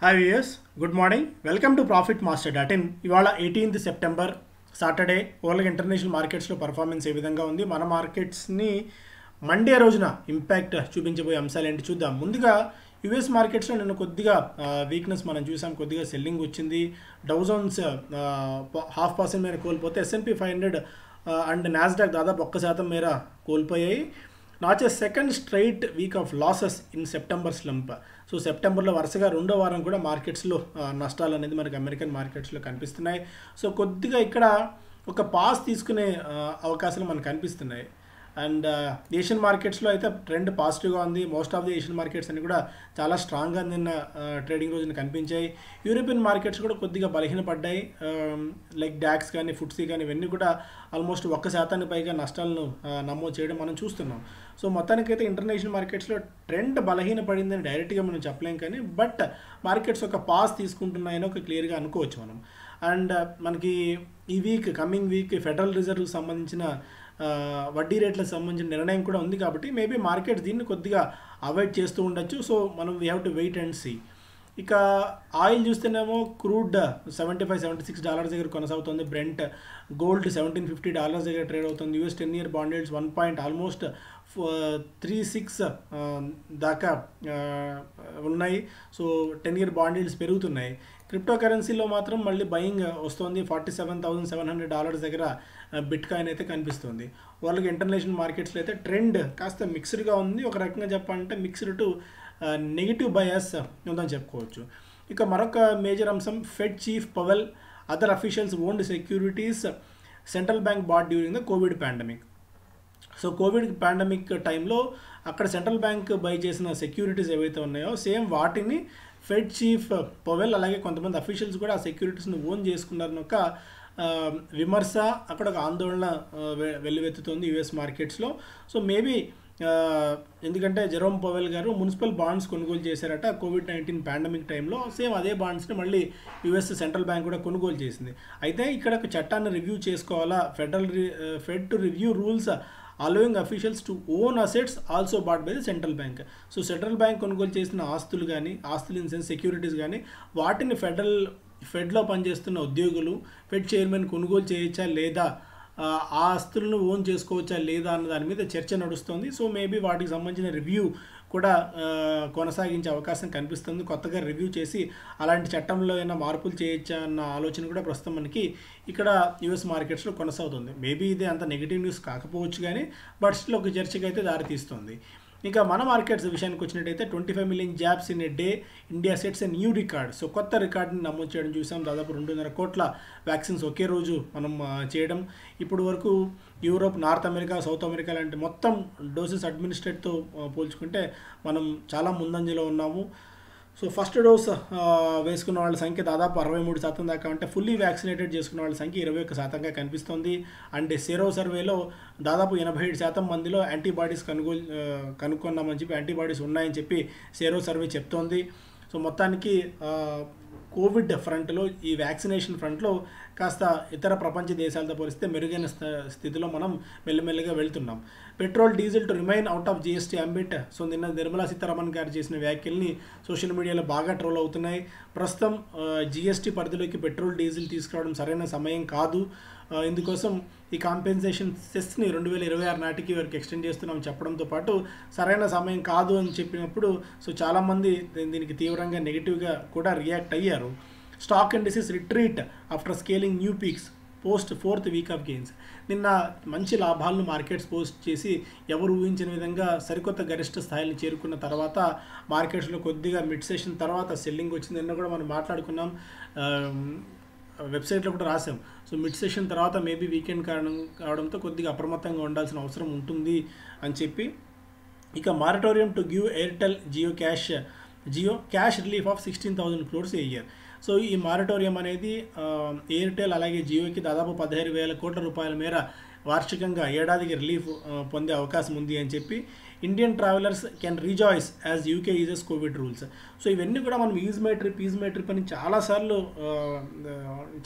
Hi viewers, good morning. Welcome to profit master dot in. ఇవాళ 18th September Saturday ఓవర్గా international మార్కెట్స్లో performance ఏ విధంగా ఉంది, మన మార్కెట్స్ని మండే రోజున ఇంపాక్ట్ చూపించబోయే అంశాలు ఏంటి చూద్దాం. ముందుగా యుఎస్ మార్కెట్స్లో నిన్న కొద్దిగా వీక్నెస్ మనం చూసాం, కొద్దిగా సెల్లింగ్ వచ్చింది. డౌ జోన్స్ 0.5% మేర కోల్పోతే S&P 500 అండ్ నాస్డాక్ దాదాపు 1% మేర కోల్పోయాయి. Not a second straight week of losses in September slump. So సెప్టెంబర్లో వరుసగా రెండో వారం కూడా మార్కెట్స్లో నష్టాలు అనేది మనకి అమెరికన్ మార్కెట్స్లో కనిపిస్తున్నాయి. సో కొద్దిగా ఇక్కడ ఒక పాస్ తీసుకునే అవకాశాలు మనకు కనిపిస్తున్నాయి. అండ్ ఏషియన్ మార్కెట్స్లో అయితే ట్రెండ్ పాజిటివ్గా ఉంది. Most of the Asian markets అన్ని కూడా చాలా స్ట్రాంగ్గా నిన్న ట్రేడింగ్ రోజున కనిపించాయి. యూరోపియన్ మార్కెట్స్ కూడా కొద్దిగా బలహీనపడ్డాయి. లైక్ డాక్స్ కానీ ఫుట్సీ కానీ ఇవన్నీ కూడా ఆల్మోస్ట్ 1% పైగా నష్టాలను నమోదు చేయడం మనం చూస్తున్నాం. సో మొత్తానికైతే ఇంటర్నేషనల్ మార్కెట్స్లో ట్రెండ్ బలహీనపడిందని డైరెక్ట్గా మనం చెప్పలేం, కానీ బట్ మార్కెట్స్ ఒక పాస్ తీసుకుంటున్నాయని ఒక క్లియర్గా అనుకోవచ్చు మనం. అండ్ మనకి ఈ వీక్ కమింగ్ వీక్ ఫెడరల్ రిజర్వ్కి సంబంధించిన వడ్డీ రేట్లకు సంబంధించిన నిర్ణయం కూడా ఉంది, కాబట్టి మేబీ మార్కెట్ దీన్ని కొద్దిగా అవాయిడ్ చేస్తూ ఉండొచ్చు. సో మనం we have to wait and see. ఇక ఆయిల్ చూస్తేనేమో క్రూడ్ $75-76 దగ్గర కొనసాగుతుంది. బ్రెంట్ గోల్డ్ $1750 దగ్గర ట్రేడ్ అవుతుంది. US 10-year బాండ్ yields 1.36 దాకా ఉన్నాయి. సో 10-year బాండ్ yields పెరుగుతున్నాయి. క్రిప్టో కరెన్సీలో మాత్రం మళ్ళీ బయింగ్ వస్తుంది. $47,700 దగ్గర బిట్ కాయిన్ అయితే కనిపిస్తుంది. వాళ్ళకి ఇంటర్నేషనల్ మార్కెట్స్లో అయితే ట్రెండ్ కాస్త మిక్స్డ్గా ఉంది. ఒక రకంగా చెప్పాలంటే మిక్స్డ్ టు నెగిటివ్ బయాస్ ఉందని చెప్పుకోవచ్చు. ఇక మరొక మేజర్ అంశం, Fed chief Powell other officials owned securities central bank bought during the Covid pandemic. So Covid pandemic టైంలో అక్కడ సెంట్రల్ బ్యాంక్ బై చేసిన సెక్యూరిటీస్ ఏవైతే ఉన్నాయో సేమ్ వాటిని ఫెడ్ చీఫ్ పవెల్ అలాగే కొంతమంది అఫీషియల్స్ కూడా ఆ సెక్యూరిటీస్ని ఓన్ చేసుకున్నారని ఒక విమర్శ, అక్కడ ఒక ఆందోళన వెల్లువెత్తుతోంది యుఎస్ మార్కెట్స్లో. సో మేబీ ఎందుకంటే జెరోమ్ పవెల్ గారు మున్సిపల్ బాండ్స్ కొనుగోలు చేశారట COVID-19 పాండమిక్ టైంలో. సేమ్ అదే బాండ్స్ని మళ్ళీ యుఎస్ సెంట్రల్ బ్యాంక్ కూడా కొనుగోలు చేసింది. అయితే ఇక్కడ ఒక చట్టాన్ని రివ్యూ చేసుకోవాలా, fed to review rules allowing officials to own assets also bat by the central bank. So central bank కొనుగోలు చేసిన ఆస్తులు కానీ, ఆస్తులు ఇన్ సెన్స్ సెక్యూరిటీస్ కానీ, వాటిని ఫెడ్లో పనిచేస్తున్న ఉద్యోగులు, ఫెడ్ చైర్మన్ కొనుగోలు చేయొచ్చా లేదా, ఆ ఆస్తులను ఓన్ చేసుకోవచ్చా లేదా అన్న దాని మీద చర్చ నడుస్తుంది. సో మేబీ వాటికి సంబంధించిన రివ్యూ కూడా కొనసాగించే అవకాశం కనిపిస్తుంది. కొత్తగా రివ్యూ చేసి అలాంటి చట్టంలో ఏమైనా మార్పులు చేయొచ్చా అన్న ఆలోచన కూడా ప్రస్తుతం మనకి ఇక్కడ యుఎస్ మార్కెట్స్లో కొనసాగుతుంది. మేబీ ఇది అంత నెగిటివ్ న్యూస్ కాకపోవచ్చు, కానీ బట్ స్టిల్ ఒక చర్చకి అయితే దారితీస్తుంది. ఇక మన మార్కెట్స్ విషయానికి వచ్చినట్టయితే 25 million jobs in a day, India sets a new record. So కొత్త రికార్డుని నమోదు చేయడం చూసాం. దాదాపు 2.5 కోట్ల వ్యాక్సిన్స్ ఒకే రోజు మనం చేయడం. ఇప్పుడు వరకు Europe, north America, south America లాంటి మొత్తం డోసెస్ అడ్మినిస్ట్రేట్తో పోల్చుకుంటే మనం చాలా ముందంజలో ఉన్నాము. సో ఫస్ట్ డోస్ వేసుకున్న వాళ్ళ సంఖ్య దాదాపు 63% దాకా, అంటే ఫుల్లీ వ్యాక్సినేటెడ్ చేసుకున్న వాళ్ళ సంఖ్య 21%గా కనిపిస్తుంది. అండ్ సెరో సర్వేలో దాదాపు 87% మందిలో యాంటీబాడీస్ కనుక్కున్నామని చెప్పి, యాంటీబాడీస్ ఉన్నాయని చెప్పి సెరో సర్వే చెప్తోంది. సో మొత్తానికి కోవిడ్ ఫ్రంట్లో, ఈ వ్యాక్సినేషన్ ఫ్రంట్లో కాస్త ఇతర ప్రపంచ దేశాలతో పోలిస్తే మెరుగైన స్థితిలో మనం మెల్లమెల్లగా వెళ్తున్నాం. Petrol, diesel to remain out of GST ambit. So నిన్న నిర్మలా సీతారామన్ గారు చేసిన వ్యాఖ్యల్ని సోషల్ మీడియాలో బాగా ట్రోల్ అవుతున్నాయి. ప్రస్తుతం GST పరిధిలోకి పెట్రోల్, డీజిల్ తీసుకురావడం సరైన సమయం కాదు. ఇందుకోసం ఈ కాంపెన్సేషన్ సెస్ని 2026 నాటికి వారికి ఎక్స్టెండ్ చేస్తున్నాం చెప్పడంతో పాటు సరైన సమయం కాదు అని చెప్పినప్పుడు సో చాలామంది దీనికి తీవ్రంగా నెగిటివ్గా కూడా రియాక్ట్ అయ్యారు. Stock indices retreat after scaling new peaks post 4th week off gains. నిన్న మంచి లాభాలను మార్కెట్స్ పోస్ట్ చేసి ఎవరు ఊహించిన విధంగా సరికొత్త గరిష్ట స్థాయిని చేరుకున్న తర్వాత మార్కెట్స్లో కొద్దిగా మిడ్ సెషన్ తర్వాత సెల్లింగ్ వచ్చింది. నిన్న కూడా మనం మాట్లాడుకున్నాం, వెబ్సైట్లో కూడా రాసాం. సో మిడ్ సెషన్ తర్వాత మేబీ వీకెండ్ కావడంతో కొద్దిగా అప్రమత్తంగా ఉండాల్సిన అవసరం ఉంటుంది అని చెప్పి. ఇక moratorium to give Airtel Jio cash relief of 16,000 crores a year. So ఈ మారటోరియం అనేది ఎయిర్టెల్ అలాగే జియోకి దాదాపు 15,000 కోట్ల రూపాయల మేర వార్షికంగా ఏడాదికి రిలీఫ్ పొందే అవకాశం ఉంది అని చెప్పి. Indian travellers can rejoice as UK uses Covid rules. So ఇవన్నీ కూడా మనం ఈజ్ మై ట్రిప్ అని చాలాసార్లు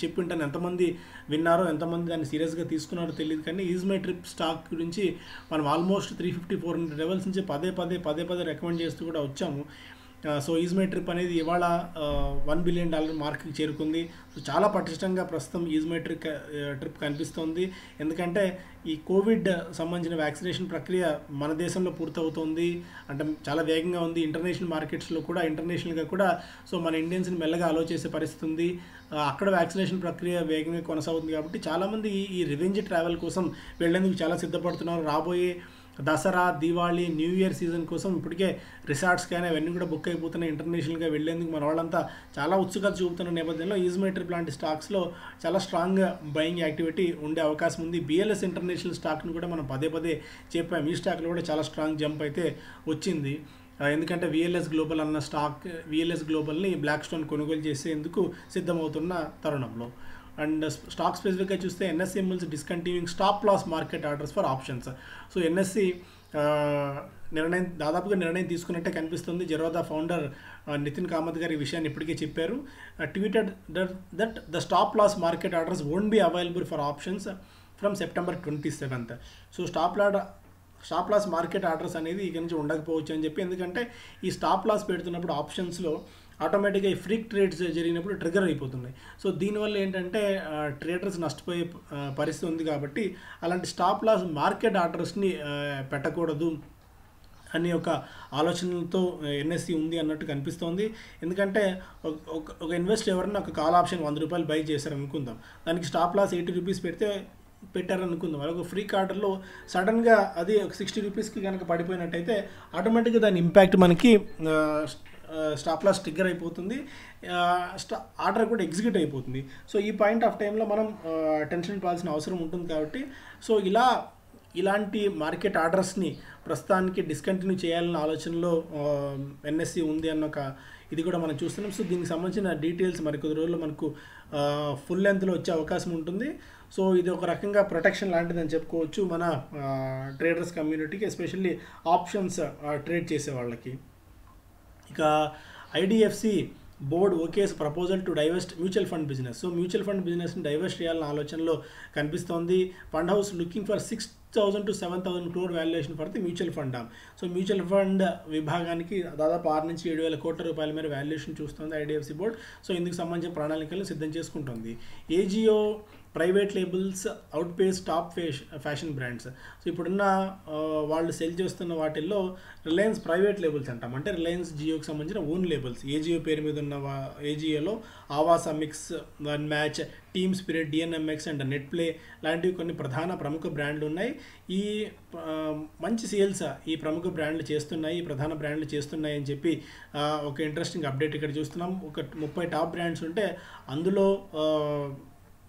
చెప్పింటాను. ఎంతమంది విన్నారో, ఎంతమంది దాన్ని సీరియస్గా తీసుకున్నారో తెలియదు, కానీ ఈజ్ మై ట్రిప్ స్టాక్ గురించి మనం ఆల్మోస్ట్ 350-400 లెవెల్స్ నుంచి పదే పదే రికమెండ్ చేస్తూ కూడా వచ్చాము. సో ఈజ్మై ట్రిప్ అనేది ఇవాళ $1 బిలియన్ మార్క్కి చేరుకుంది. సో చాలా పటిష్టంగా ప్రస్తుతం ఈజ్మై ట్రిప్ కనిపిస్తోంది. ఎందుకంటే ఈ కోవిడ్ సంబంధించిన వ్యాక్సినేషన్ ప్రక్రియ మన దేశంలో పూర్తవుతోంది, అంటే చాలా వేగంగా ఉంది. ఇంటర్నేషనల్ మార్కెట్స్లో కూడా, ఇంటర్నేషనల్గా కూడా సో మన ఇండియన్స్ని మెల్లగా అలో చేసే పరిస్థితి ఉంది. అక్కడ వ్యాక్సినేషన్ ప్రక్రియ వేగంగా కొనసాగుతుంది. కాబట్టి చాలామంది ఈ రివెంజ్ ట్రావెల్ కోసం వెళ్లేందుకు చాలా సిద్ధపడుతున్నారు. రాబోయే Dasara, Diwali, new year season కోసం ఇప్పటికే రిసార్ట్స్ కానీ అవన్నీ కూడా బుక్ అయిపోతున్నాయి. ఇంటర్నేషనల్గా వెళ్లేందుకు మన వాళ్ళంతా చాలా ఉత్సుకత చూపుతున్న నేపథ్యంలో ఈజ్మై ట్రిప్ లాంటి స్టాక్స్లో చాలా స్ట్రాంగ్ బయింగ్ యాక్టివిటీ ఉండే అవకాశం ఉంది. బిఎల్ఎస్ ఇంటర్నేషనల్ స్టాక్ను కూడా మనం పదే పదే చెప్పాము. ఈ స్టాక్లో కూడా చాలా స్ట్రాంగ్ జంప్ అయితే వచ్చింది. ఎందుకంటే విఎల్ఎస్ గ్లోబల్ అన్న స్టాక్, విఎల్ఎస్ గ్లోబల్ని బ్లాక్ స్టోన్ కొనుగోలు చేసేందుకు సిద్ధమవుతున్న తరుణంలో. అండ్ స్టాక్ స్పెసిఫిక్గా చూస్తే NSE mulls discontinuing stop loss market orders for options. So NSE దాదాపుగా నిర్ణయం తీసుకున్నట్టే కనిపిస్తుంది. జెరోదా ఫౌండర్ నితిన్ కామత్ గారు ఈ విషయాన్ని ఇప్పటికే చెప్పారు. Tweeted that the stop loss market orders won't be available for options from September 27th. So stop loss market orders అనేది ఇక నుంచి ఉండకపోవచ్చు అని చెప్పి, ఎందుకంటే ఈ స్టాప్ లాస్ పెడుతున్నప్పుడు ఆప్షన్స్లో ఆటోమేటిక్గా ఈ ఫ్రీక్ ట్రేడ్స్ జరిగినప్పుడు ట్రిగర్ అయిపోతున్నాయి. సో దీనివల్ల ఏంటంటే ట్రేడర్స్ నష్టపోయే పరిస్థితి ఉంది. కాబట్టి అలాంటి స్టాప్ లాస్ మార్కెట్ ఆర్డర్స్ని పెట్టకూడదు అనే ఒక ఆలోచనలతో ఎన్ఎస్సి ఉంది అన్నట్టు కనిపిస్తోంది. ఎందుకంటే ఒక ఇన్వెస్టర్ ఎవరైనా ఒక కాల్ ఆప్షన్ ₹100 బై చేశారు అనుకుందాం, దానికి స్టాప్ లాస్ ₹80 పెట్టారనుకుందాం. ఒక ఫ్రీ ఆర్డర్లో సడన్గా అది ఒక ₹60కి కనుక పడిపోయినట్టయితే ఆటోమేటిక్గా దాని ఇంపాక్ట్ మనకి స్టాప్ లాస్ ట్రిగ్గర్ అయిపోతుంది, ఆర్డర్ కూడా ఎగ్జిక్యూట్ అయిపోతుంది. సో ఈ పాయింట్ ఆఫ్ టైంలో మనం టెన్షన్ పడాల్సిన అవసరం ఉంటుంది. కాబట్టి సో ఇలాంటి మార్కెట్ ఆర్డర్స్ని ప్రస్తుతానికి డిస్కంటిన్యూ చేయాలన్న ఆలోచనలో ఎన్ఎస్సి ఉంది అన్న ఒక ఇది కూడా మనం చూస్తున్నాం. సో దీనికి సంబంధించిన డీటెయిల్స్ మరికొద్ది రోజుల్లో మనకు ఫుల్ లెంత్లో వచ్చే అవకాశం ఉంటుంది. సో ఇది ఒక రకంగా ప్రొటెక్షన్ లాంటిదని చెప్పుకోవచ్చు మన ట్రేడర్స్ కమ్యూనిటీకి, ఎస్పెషల్లీ ఆప్షన్స్ ట్రేడ్ చేసే వాళ్ళకి. ఇక IDFC board okays proposal to divest mutual fund business. So mutual fund బిజినెస్ని డైవెస్ట్ చేయాలన్న ఆలోచనలో కనిపిస్తోంది. Fund house looking for 6,000 to 7,000 crore valuation for the mutual fund arm. So mutual fund విభాగానికి దాదాపు 6 నుంచి 7,000 కోట్ల రూపాయల మేర వాల్యుయేషన్ చూస్తుంది ఐడిఎఫ్సి బోర్డ్. సో ఇందుకు సంబంధించిన ప్రణాళికలను సిద్ధం చేసుకుంటుంది. Ajio private labels out face top fashion brands. So ఇప్పుడున్న వాళ్ళు సెల్ చేస్తున్న వాటిల్లో రిలయన్స్ ప్రైవేట్ లేబుల్స్ అంటాం, అంటే రిలయన్స్ జియోకి సంబంధించిన ఓన్ లేబుల్స్. ఏజియో పేరు మీద ఉన్న ఏజియోలో Avaasa mix, one match, team spirit, DNMX and net play లాంటివి కొన్ని ప్రముఖ బ్రాండ్లు ఉన్నాయి. ఈ మంచి సేల్స్ ఈ ప్రముఖ బ్రాండ్లు చేస్తున్నాయి, ఈ ప్రధాన బ్రాండ్లు చేస్తున్నాయి అని చెప్పి ఒక ఇంట్రెస్టింగ్ అప్డేట్ ఇక్కడ చూస్తున్నాం. ఒక 30 టాప్ బ్రాండ్స్ ఉంటే అందులో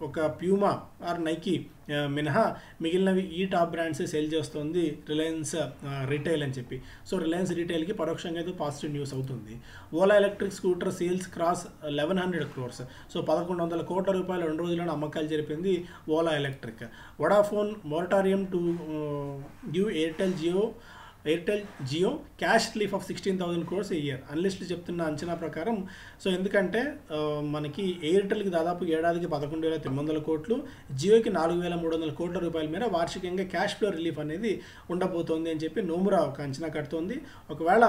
ఒక ప్యూమా ఆర్ నైకీ మినహా మిగిలినవి ఈ టాప్ బ్రాండ్సే సేల్ చేస్తుంది రిలయన్స్ రిటైల్ అని చెప్పి. సో రిలయన్స్ రిటైల్కి పరోక్షంగా అయితే పాజిటివ్ న్యూస్ అవుతుంది. Ola electric scooter sales cross 1,100 crores. So 1,100 కోట్ల రూపాయలు 2 రోజుల్లోనే అమ్మకాలు జరిపింది Ola electric. Vodafone moratorium to give Airtel Jio cash relief of 16,000 crores a year. అనలిస్టులు చెప్తున్న అంచనా ప్రకారం. సో ఎందుకంటే మనకి ఎయిర్టెల్కి దాదాపు ఏడాదికి 11,900 కోట్లు, జియోకి 4,300 కోట్ల రూపాయల మేర వార్షికంగా క్యాష్ ఫ్లో రిలీఫ్ అనేది ఉండబోతోంది అని చెప్పి నోమురా ఒక అంచనా కడుతోంది. ఒకవేళ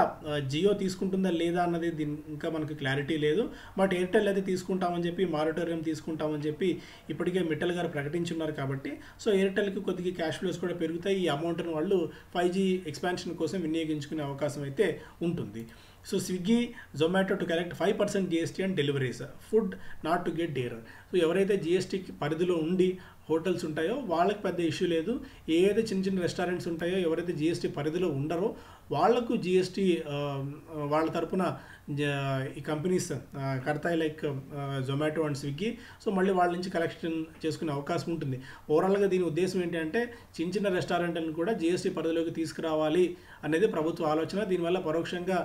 జియో తీసుకుంటుందా లేదా అన్నది ఇంకా మనకు క్లారిటీ లేదు. బట్ ఎయిర్టెల్ అయితే తీసుకుంటామని చెప్పి, మారటోరియం తీసుకుంటామని చెప్పి ఇప్పటికే మిట్టల్ గారు ప్రకటించున్నారు. కాబట్టి సో ఎయిర్టెల్కి కొద్దిగా క్యాష్ ఫ్లోస్ కూడా పెరుగుతాయి. ఈ అమౌంట్ని వాళ్ళు 5G ఎక్స్పాన్షన్ కోసం వినియోగించుకునే అవకాశం అయితే ఉంటుంది. So Swiggy, Zomato to collect 5% GST and deliveries, food not to get dare. So ఎవరైతే GST పరిధిలో ఉండి హోటల్స్ ఉంటాయో వాళ్ళకి పెద్ద ఇష్యూ లేదు. ఏదైతే చిన్న రెస్టారెంట్స్ ఉంటాయో, ఎవరైతే GST పరిధిలో ఉండరో వాళ్లకు GST వాళ్ళ తరపున ఈ కంపెనీస్ కడతాయి, like Zomato and Swiggy. So మళ్ళీ వాళ్ళ నుంచి కలెక్షన్ చేసుకునే అవకాశం ఉంటుంది. ఓవరాల్గా దీని ఉద్దేశం ఏంటంటే చిన్న రెస్టారెంట్లను కూడా GST పరిధిలోకి తీసుకురావాలి అనేది ప్రభుత్వ ఆలోచన. దీనివల్ల పరోక్షంగా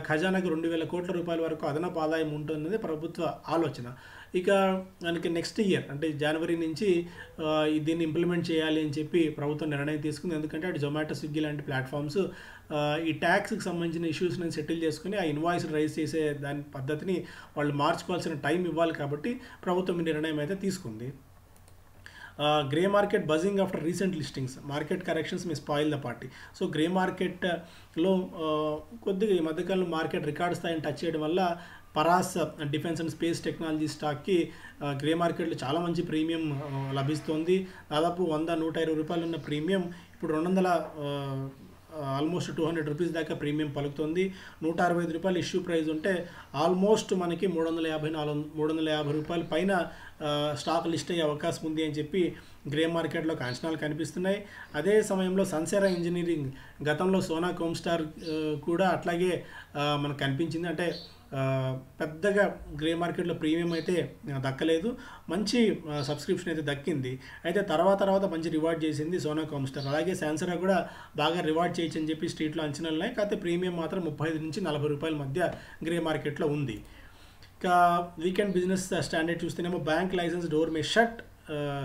ఖజానాకు 2,000 కోట్ల రూపాయల వరకు అదనపు ఆదాయం ఉంటుందనేది ప్రభుత్వ ఆలోచన. ఇక మనకి నెక్స్ట్ ఇయర్ అంటే జనవరి నుంచి దీన్ని ఇంప్లిమెంట్ చేయాలి అని చెప్పి ప్రభుత్వం నిర్ణయం తీసుకుంది. ఎందుకంటే అటు జొమాటో, స్విగ్గీ లాంటి ప్లాట్ఫామ్స్ ఈ ట్యాక్స్కి సంబంధించిన ఇష్యూస్ని సెటిల్ చేసుకుని ఆ ఇన్వాయిస్ రైజ్ చేసే దాని పద్ధతిని వాళ్ళు మార్చుకోవాల్సిన టైం ఇవ్వాలి. కాబట్టి ప్రభుత్వం ఈ నిర్ణయం అయితే తీసుకుంది. Grey market buzzing after recent listings, market corrections May spoil the party. So grey మార్కెట్లో కొద్దిగా ఈ మధ్యకాలంలో మార్కెట్ రికార్డ్ స్థాయిని టచ్ చేయడం వల్ల Paras defence and space technology స్టాక్కి గ్రే మార్కెట్లో చాలా మంచి ప్రీమియం లభిస్తుంది. దాదాపు 100-120 రూపాయలు ఉన్న ప్రీమియం ఇప్పుడు 200 ఆల్మోస్ట్ 200 రూపీస్ దాకా ప్రీమియం పలుకుతుంది. 165 రూపాయలు ఇష్యూ ప్రైస్ ఉంటే ఆల్మోస్ట్ మనకి 350 రూపాయల పైన స్టాక్ లిస్ట్ అయ్యే అవకాశం ఉంది అని చెప్పి గ్రే మార్కెట్లో అంచనాలు కనిపిస్తున్నాయి. అదే సమయంలో సన్సెరా ఇంజనీరింగ్ గతంలో సోనా కోమ్స్టార్ కూడా అట్లాగే మనకు కనిపించింది. అంటే పెద్దగా గ్రే మార్కెట్లో ప్రీమియం అయితే దక్కలేదు, మంచి సబ్స్క్రిప్షన్ అయితే దక్కింది. అయితే తర్వాత మంచి రివార్డ్ చేసింది సోనా కోమ్స్టార్. అలాగే శాన్సరా కూడా బాగా రివార్డ్ చేయొచ్చు అని చెప్పి స్ట్రీట్లో అంచనాలు ఉన్నాయి. కాకపోతే ప్రీమియం మాత్రం 35-40 రూపాయల మధ్య గ్రే మార్కెట్లో ఉంది. ఇక వీకెండ్ బిజినెస్ స్టాండర్డ్ చూస్తేనేమో bank licence door may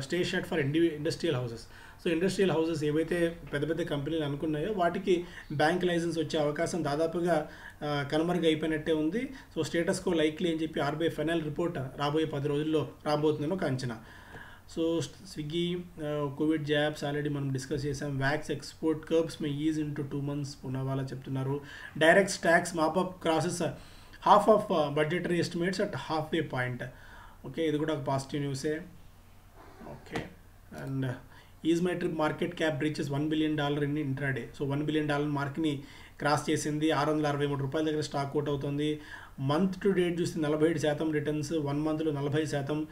stay shut for industrial houses. So industrial houses ఏవైతే పెద్ద కంపెనీలు అనుకున్నాయో వాటికి బ్యాంక్ లైసెన్స్ వచ్చే అవకాశం దాదాపుగా కనుమరుగు అయిపోయినట్టే ఉంది. సో స్టేటస్ కో లైక్లీ అని చెప్పి ఆర్బీఐ ఫైనల్ రిపోర్ట్ రాబోయే 10 రోజుల్లో రాబోతుందని ఒక అంచనా. So Swiggy Covid jobs already మనం డిస్కస్ చేసాం. Vax export curbs may ease in to 2 months Poonawalla చెప్తున్నారు. Direct tax mop up crosses half of budgetary estimates at half way point. Okay, ఇది కూడా ఒక పాజిటివ్ న్యూసే. Okay, and ease my trip market cap breaches $1 billion in intraday. So $1 billion మార్క్ని cross చేసింది. 663 రూపాయల దగ్గర stock quote అవుతుంది. మంత్ టు డేట్ చూస్తే 47% రిటర్న్స్, 1 monthలో 40%,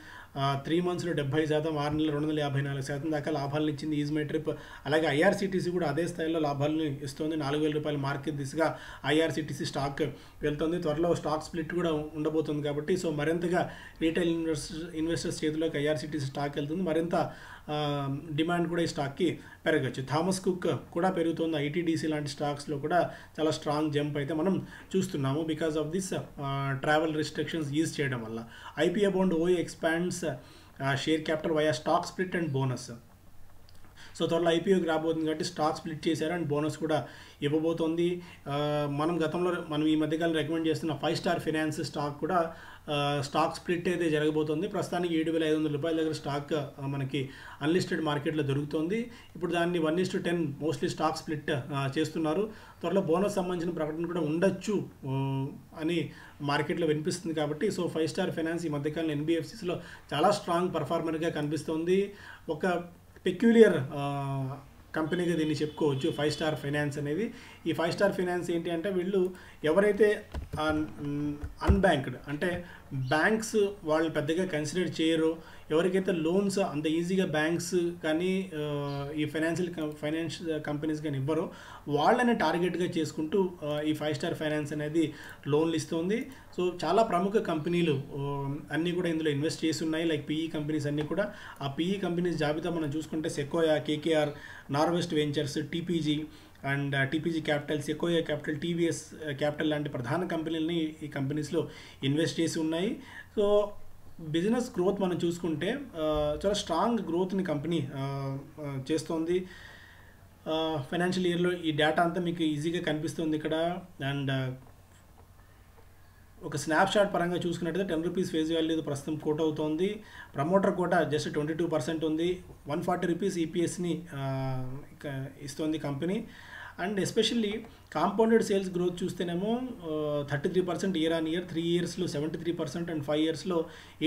3 monthsలో 70%, 6 నెలలు 254% దాకా లాభాలను ఇచ్చింది ఈజ్ మై ట్రిప్. అలాగే ఐఆర్సీటీసీ కూడా అదే స్థాయిలో లాభాలను ఇస్తుంది. 4,000 రూపాయల మార్కెట్ దిశగా ఐఆర్సీటీసీ స్టాక్ వెళ్తుంది. త్వరలో స్టాక్ స్ప్లిట్ కూడా ఉండబోతుంది కాబట్టి సో మరింతగా రీటైల్ ఇన్వెస్టర్స్ చేతిలోకి ఐఆర్సీటీసీ స్టాక్ వెళ్తుంది. మరింత డిమాండ్ కూడా ఈ స్టాక్కి పెరగచ్చు. థామస్ కుక్ కూడా పెరుగుతుంది. ఐటీడీసీ లాంటి స్టాక్స్లో కూడా చాలా స్ట్రాంగ్ జంప్ అయితే మనం చూస్తున్నాము because of this travel restrictions ease చేయడం వల్ల. IPO bound Oyo expands share capital via stock split and bonus. So త్వరలో ఐపీఓకి రాబోతుంది కాబట్టి స్టాక్ స్ప్లిట్ చేశారు అండ్ బోనస్ కూడా ఇవ్వబోతోంది. మనం ఈ మధ్యకాలం రికమెండ్ చేస్తున్న 5 Star Finance స్టాక్ కూడా స్టాక్ స్ప్లిట్ అయితే జరగబోతుంది. ప్రస్తుతానికి 7,500 రూపాయల దగ్గర స్టాక్ మనకి అన్లిస్టెడ్ మార్కెట్లో దొరుకుతుంది. ఇప్పుడు దాన్ని 1:10 మోస్ట్లీ స్టాక్ స్ప్లిట్ చేస్తున్నారు. త్వరలో బోనస్ సంబంధించిన ప్రకటన కూడా ఉండొచ్చు అని మార్కెట్లో వినిపిస్తుంది కాబట్టి సో 5 Star Finance ఈ మధ్యకాలంలో ఎన్బిఎఫ్సిస్లో చాలా స్ట్రాంగ్ పర్ఫార్మర్గా కనిపిస్తుంది. ఒక పెక్యులియర్ కంపెనీగా దీన్ని చెప్పుకోవచ్చు 5 Star Finance అనేది. ఈ 5 Star Finance ఏంటి అంటే వీళ్ళు ఎవరైతే అన్బ్యాంక్డ్ అంటే బ్యాంక్స్ వాళ్ళు పెద్దగా కన్సిడర్ చేయరు, ఎవరికైతే లోన్స్ అంత ఈజీగా బ్యాంక్స్ కానీ ఈ ఫైనాన్స్ కంపెనీస్ కానీ ఇవ్వరో వాళ్ళని టార్గెట్గా చేసుకుంటూ ఈ 5 Star Finance అనేది లోన్లు ఇస్తుంది. సో చాలా ప్రముఖ కంపెనీలు అన్నీ కూడా ఇందులో ఇన్వెస్ట్ చేసి ఉన్నాయి. లైక్ పీఈ కంపెనీస్ అన్నీ కూడా. ఆ పీఈ కంపెనీస్ జాబితా మనం చూసుకుంటే Sequoia, KKR, Norwest ventures, TPG and TPG capital, Sequoia capital, TVS capital లాంటి ప్రధాన కంపెనీలని ఈ కంపెనీస్లో ఇన్వెస్ట్ చేసి ఉన్నాయి. సో బిజినెస్ గ్రోత్ మనం చూసుకుంటే చాలా స్ట్రాంగ్ గ్రోత్ని కంపెనీ చేస్తోంది. ఫైనాన్షియల్ ఇయర్లో ఈ డేటా అంతా మీకు ఈజీగా కనిపిస్తుంది ఇక్కడ. అండ్ ఒక స్నాప్షాట్ పరంగా చూసుకున్నట్టయితే 10 రూపీస్ ఫేస్ వాల్యూ ప్రస్తుతం కోట్ అవుతోంది. ప్రమోటర్ కోట జస్ట్ 22% ఉంది. 140 రూపీస్ ఈపీఎస్ని ఇస్తుంది company. And especially compounded sales growth చూస్తేనేమో 33% year on year, 3 yearsలో 73% and 5 yearsలో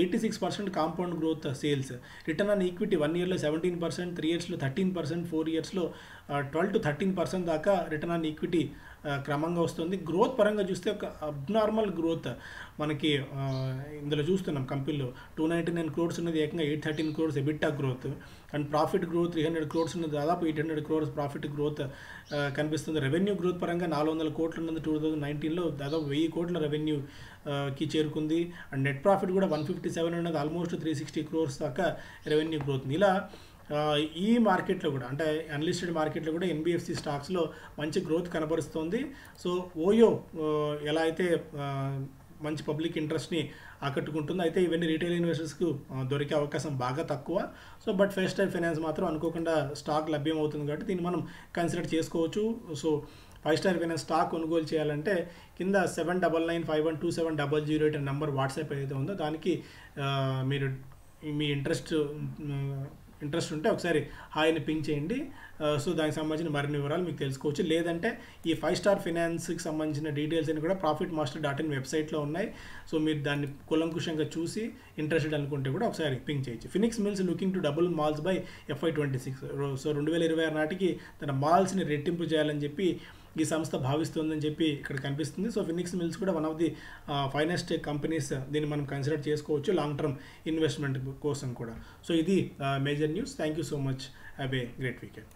86% compound growth sales. Return on equity 1 yearలో 17%, 3 yearsలో 13%, 4 yearsలో 12-13% దాకా రిటర్న్ ఆన్ ఈక్విటీ క్రమంగా వస్తుంది. గ్రోత్ పరంగా చూస్తే ఒక అబ్నార్మల్ గ్రోత్ మనకి ఇందులో చూస్తున్నాం. కంపెనీలో 299 crores ఉన్నది ఏకంగా 813 crores EBITDA growth. And profit growth 300 crores ఉన్నది, దాదాపు 800 crores ప్రాఫిట్ గ్రోత్ కనిపిస్తుంది. రెవెన్యూ గ్రోత్ పరంగా 400 కోట్లు ఉన్నది 2019లో, దాదాపు 1000 కోట్ల రెవెన్యూకి చేరుకుంది. అండ్ నెట్ ప్రాఫిట్ కూడా 157 ఉన్నది, ఆల్మోస్ట్ 360 crores దాకా రెవెన్యూ గ్రోత్. ఇలా ఈ మార్కెట్లో కూడా అంటే అన్లిస్టెడ్ మార్కెట్లో కూడా ఎన్బిఎఫ్సి స్టాక్స్లో మంచి గ్రోత్ కనబరుస్తుంది. సో ఓయో ఎలా అయితే మంచి పబ్లిక్ ఇంట్రెస్ట్ని ఆకట్టుకుంటుంది, అయితే ఇవన్నీ రీటైల్ ఇన్వెస్టర్స్కు దొరికే అవకాశం బాగా తక్కువ. సో బట్ 5 Star Finance మాత్రం అనుకోకుండా స్టాక్ లభ్యం అవుతుంది కాబట్టి దీన్ని మనం కన్సిడర్ చేసుకోవచ్చు. సో 5 Star Finance స్టాక్ కొనుగోలు చేయాలంటే కింద 7995127008 నెంబర్ వాట్సాప్ ఏదైతే ఉందో దానికి మీరు మీ ఇంట్రెస్ట్ ఇంట్రెస్ట్ ఉంటే ఒకసారి హాయ్ని పింక్ చేయండి. సో దానికి సంబంధించిన మరిన్ని వివరాలు మీకు తెలుసుకోవచ్చు. లేదంటే ఈ 5 స్టార్ ఫైనాన్స్కి సంబంధించిన డీటెయిల్స్ అని కూడా profitmaster.in వెబ్సైట్లో ఉన్నాయి. సో మీరు దాన్ని కులంకుశంగా చూసి ఇంట్రెస్టెడ్ అనుకుంటే కూడా ఒకసారి పింక్ చేయొచ్చు. Phoenix Mills looking to double malls by FY26. So 2026 నాటికి తన మాల్స్ని రెట్టింపు చేయాలని చెప్పి ఈ సంస్థ భావిస్తుందని చెప్పి ఇక్కడ కనిపిస్తుంది. సో ఫినిక్స్ మిల్స్ కూడా one of the finest companies, దీన్ని మనం కన్సిడర్ చేసుకోవచ్చు లాంగ్ టర్మ్ ఇన్వెస్ట్మెంట్ కోసం కూడా. సో ఇది major news. Thank you so much. Have a great weekend.